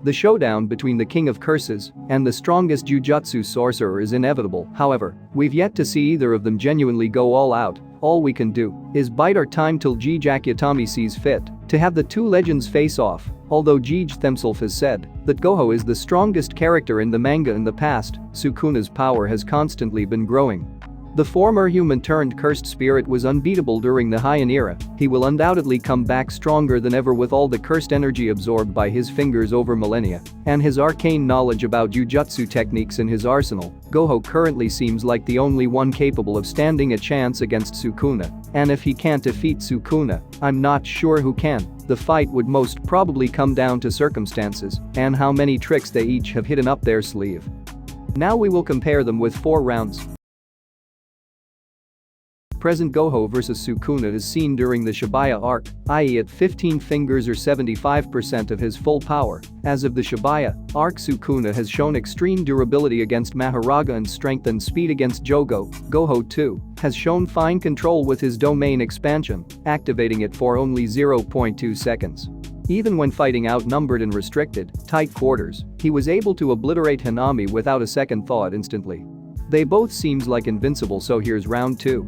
The showdown between the King of Curses and the strongest Jujutsu sorcerer is inevitable. However, we've yet to see either of them genuinely go all out. All we can do is bide our time till Gege sees fit to have the two legends face off. Although Gege themself has said that Gojo is the strongest character in the manga in the past, Sukuna's power has constantly been growing. The former human-turned-cursed spirit was unbeatable during the Heian era. He will undoubtedly come back stronger than ever with all the cursed energy absorbed by his fingers over millennia and his arcane knowledge about Jujutsu techniques in his arsenal. Gojo currently seems like the only one capable of standing a chance against Sukuna, and if he can't defeat Sukuna, I'm not sure who can. The fight would most probably come down to circumstances and how many tricks they each have hidden up their sleeve. Now we will compare them with 4 rounds. Present Gojo vs Sukuna is seen during the Shibaya arc, i.e. at 15 fingers or 75% of his full power. As of the Shibaya arc, Sukuna has shown extreme durability against Mahoraga and strength and speed against Jogo. Gojo too has shown fine control with his domain expansion, activating it for only 0.2 seconds. Even when fighting outnumbered and restricted, tight quarters, he was able to obliterate Hanami without a second thought instantly. They both seems like invincible, so here's round 2.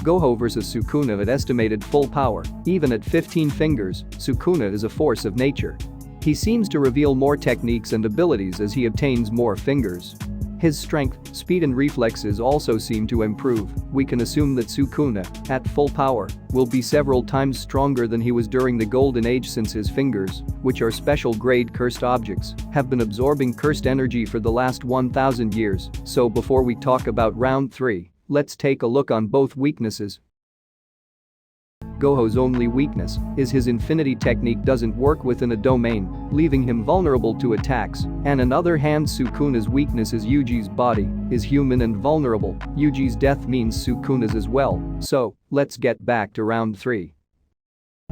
Gojo vs Sukuna at estimated full power. Even at 15 fingers, Sukuna is a force of nature. He seems to reveal more techniques and abilities as he obtains more fingers. His strength, speed and reflexes also seem to improve. We can assume that Sukuna, at full power, will be several times stronger than he was during the Golden Age, since his fingers, which are special grade cursed objects, have been absorbing cursed energy for the last 1000 years. So before we talk about round 3, let's take a look on both weaknesses. Gojo's only weakness is his infinity technique doesn't work within a domain, leaving him vulnerable to attacks, and on the other hand, Sukuna's weakness is Yuji's body is human and vulnerable. Yuji's death means Sukuna's as well, so let's get back to round 3.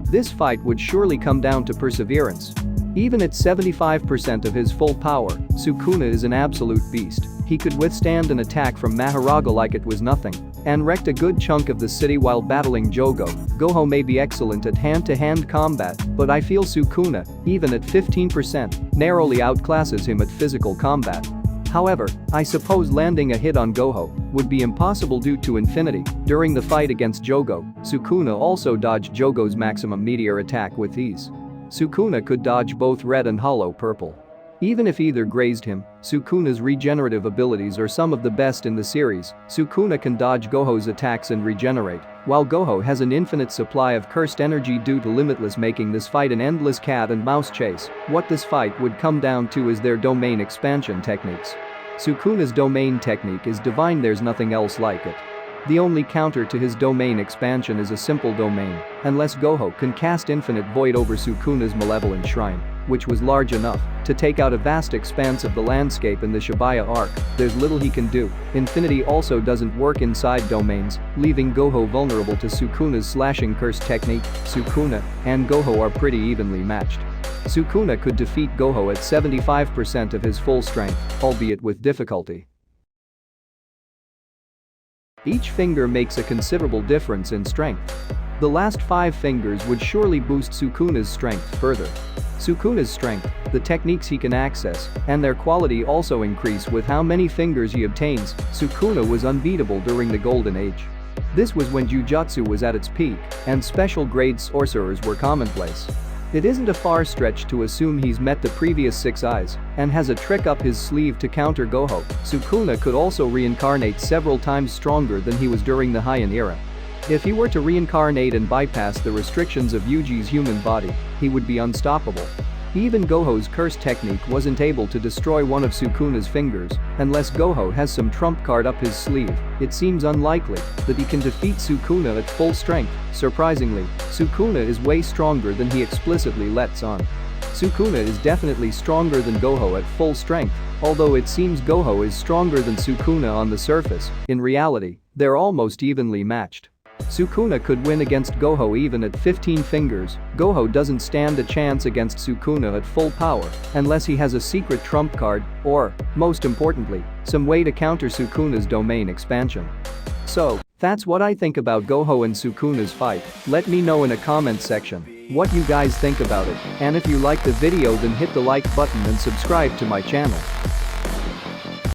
This fight would surely come down to perseverance. Even at 75% of his full power, Sukuna is an absolute beast. He could withstand an attack from Mahoraga like it was nothing and wrecked a good chunk of the city while battling Jogo. Gojo may be excellent at hand-to-hand combat, but I feel Sukuna, even at 15%, narrowly outclasses him at physical combat. However, I suppose landing a hit on Gojo would be impossible due to infinity. During the fight against Jogo, Sukuna also dodged Jogo's maximum meteor attack with ease. Sukuna could dodge both red and hollow purple. Even if either grazed him, Sukuna's regenerative abilities are some of the best in the series. Sukuna can dodge Gojo's attacks and regenerate, while Gojo has an infinite supply of cursed energy due to limitless, making this fight an endless cat and mouse chase. What this fight would come down to is their domain expansion techniques. Sukuna's domain technique is divine, there's nothing else like it. The only counter to his domain expansion is a simple domain, unless Gojo can cast infinite void over Sukuna's malevolent shrine, which was large enough to take out a vast expanse of the landscape in the Shibaya arc. There's little he can do. Infinity also doesn't work inside domains, leaving Gojo vulnerable to Sukuna's slashing curse technique. Sukuna and Gojo are pretty evenly matched. Sukuna could defeat Gojo at 75% of his full strength, albeit with difficulty. Each finger makes a considerable difference in strength. The last 5 fingers would surely boost Sukuna's strength further. Sukuna's strength, the techniques he can access, and their quality also increase with how many fingers he obtains. Sukuna was unbeatable during the Golden Age. This was when Jujutsu was at its peak, and special grade sorcerers were commonplace. It isn't a far stretch to assume he's met the previous 6 eyes and has a trick up his sleeve to counter Gojo. Sukuna could also reincarnate several times stronger than he was during the Heian era. If he were to reincarnate and bypass the restrictions of Yuji's human body, he would be unstoppable. Even Gojo's curse technique wasn't able to destroy one of Sukuna's fingers, unless Gojo has some trump card up his sleeve. It seems unlikely that he can defeat Sukuna at full strength. Surprisingly, Sukuna is way stronger than he explicitly lets on. Sukuna is definitely stronger than Gojo at full strength, although it seems Gojo is stronger than Sukuna on the surface. In reality, they're almost evenly matched. Sukuna could win against Gojo even at 15 fingers. Gojo doesn't stand a chance against Sukuna at full power unless he has a secret trump card or, most importantly, some way to counter Sukuna's domain expansion. So, that's what I think about Gojo and Sukuna's fight. Let me know in a comment section. what you guys think about it, and if you like the video then hit the like button and subscribe to my channel.